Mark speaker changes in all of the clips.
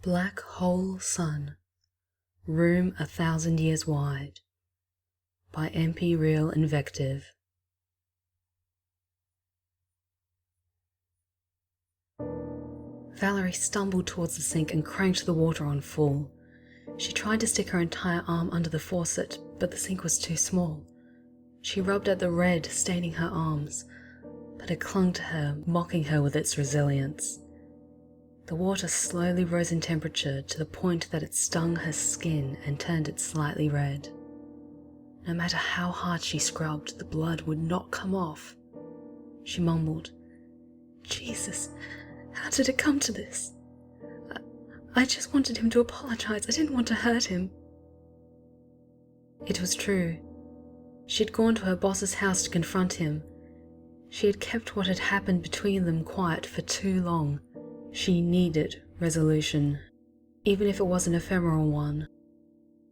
Speaker 1: Black Hole Sun, Room 1,000 Years Wide, by EmpyrealInvective. Valerie stumbled towards the sink and cranked the water on full. She tried to stick her entire arm under the faucet, but the sink was too small. She rubbed at the red, staining her arms, but it clung to her, mocking her with its resilience. The water slowly rose in temperature to the point that it stung her skin and turned it slightly red. No matter how hard she scrubbed, the blood would not come off. She mumbled, "Jesus, how did it come to this? I just wanted him to apologize. I didn't want to hurt him." It was true. She'd gone to her boss's house to confront him. She had kept what had happened between them quiet for too long. She needed resolution, even if it was an ephemeral one,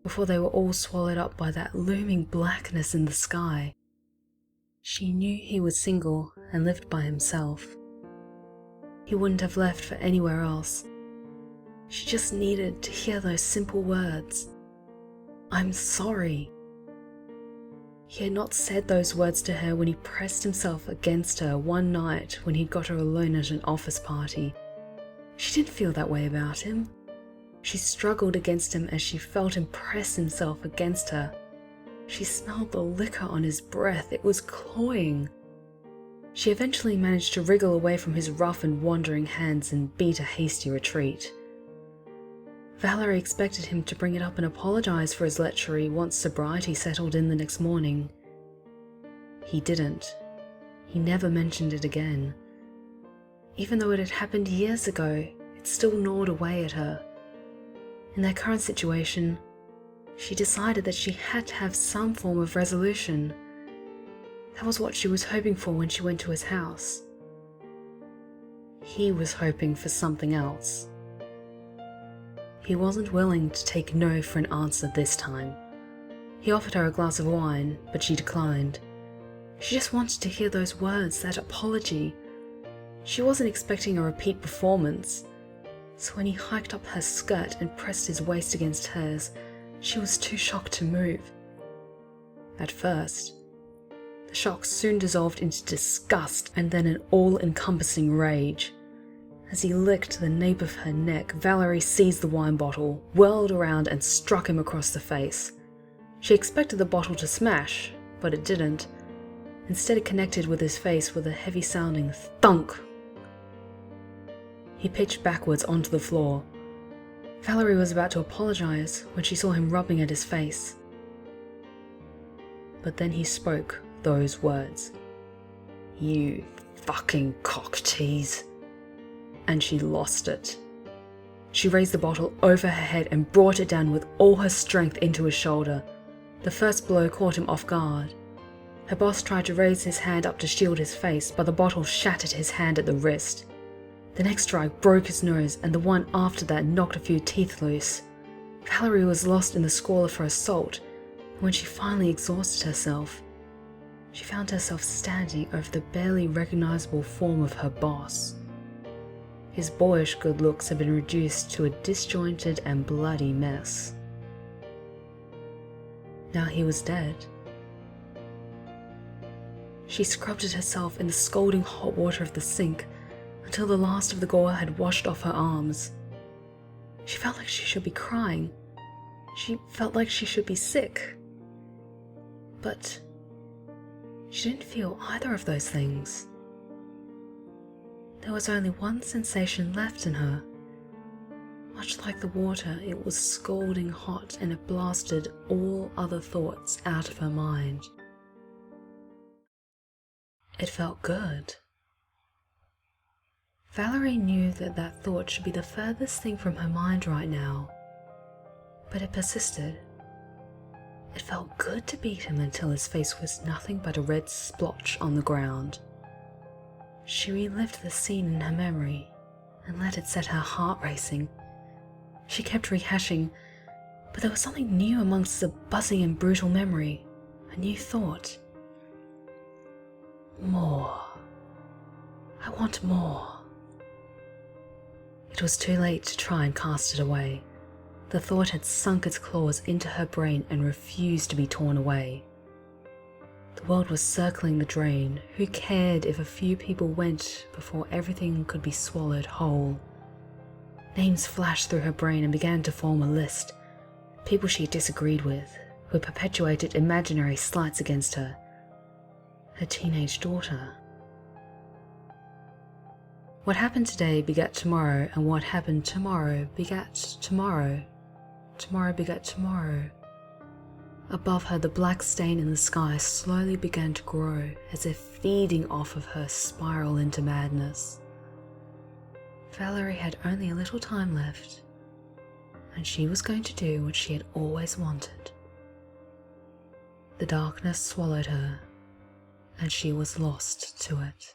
Speaker 1: before they were all swallowed up by that looming blackness in the sky. She knew he was single and lived by himself. He wouldn't have left for anywhere else. She just needed to hear those simple words. "I'm sorry." He had not said those words to her when he pressed himself against her one night when he'd got her alone at an office party. She didn't feel that way about him. She struggled against him as she felt him press himself against her. She smelled the liquor on his breath. It was cloying. She eventually managed to wriggle away from his rough and wandering hands and beat a hasty retreat. Valerie expected him to bring it up and apologize for his lechery once sobriety settled in the next morning. He didn't. He never mentioned it again. Even though it had happened years ago, it still gnawed away at her. In their current situation, she decided that she had to have some form of resolution. That was what she was hoping for when she went to his house. He was hoping for something else. He wasn't willing to take no for an answer this time. He offered her a glass of wine, but she declined. She just wanted to hear those words, that apology. She wasn't expecting a repeat performance, so when he hiked up her skirt and pressed his waist against hers, she was too shocked to move. At first, the shock soon dissolved into disgust and then an all-encompassing rage. As he licked the nape of her neck, Valerie seized the wine bottle, whirled around and struck him across the face. She expected the bottle to smash, but it didn't. Instead, it connected with his face with a heavy-sounding thunk. He pitched backwards onto the floor. Valerie was about to apologize when she saw him rubbing at his face. But then he spoke those words. "You fucking cock tease." And she lost it. She raised the bottle over her head and brought it down with all her strength into his shoulder. The first blow caught him off guard. Her boss tried to raise his hand up to shield his face, but the bottle shattered his hand at the wrist. The next strike broke his nose, and the one after that knocked a few teeth loose. Valerie was lost in the squall of her assault, and when she finally exhausted herself, she found herself standing over the barely recognizable form of her boss. His boyish good looks had been reduced to a disjointed and bloody mess. Now he was dead. She scrubbed at herself in the scalding hot water of the sink until the last of the gore had washed off her arms. She felt like she should be crying. She felt like she should be sick. But she didn't feel either of those things. There was only one sensation left in her. Much like the water, it was scalding hot and it blasted all other thoughts out of her mind. It felt good. Valerie knew that that thought should be the furthest thing from her mind right now, but it persisted. It felt good to beat him until his face was nothing but a red splotch on the ground. She relived the scene in her memory and let it set her heart racing. She kept rehashing, but there was something new amongst the buzzing and brutal memory, a new thought. More. I want more. It It was too late to try and cast it away. The thought had sunk its claws into her brain and refused to be torn away. The world was circling the drain. Who cared if a few people went before everything could be swallowed whole? Names flashed through her brain and began to form a list. People she disagreed with, who perpetuated imaginary slights against her. Her teenage daughter. What happened today begat tomorrow, and what happened tomorrow begat tomorrow. Tomorrow begat tomorrow. Above her, the black stain in the sky slowly began to grow, as if feeding off of her spiral into madness. Valerie had only a little time left, and she was going to do what she had always wanted. The darkness swallowed her, and she was lost to it.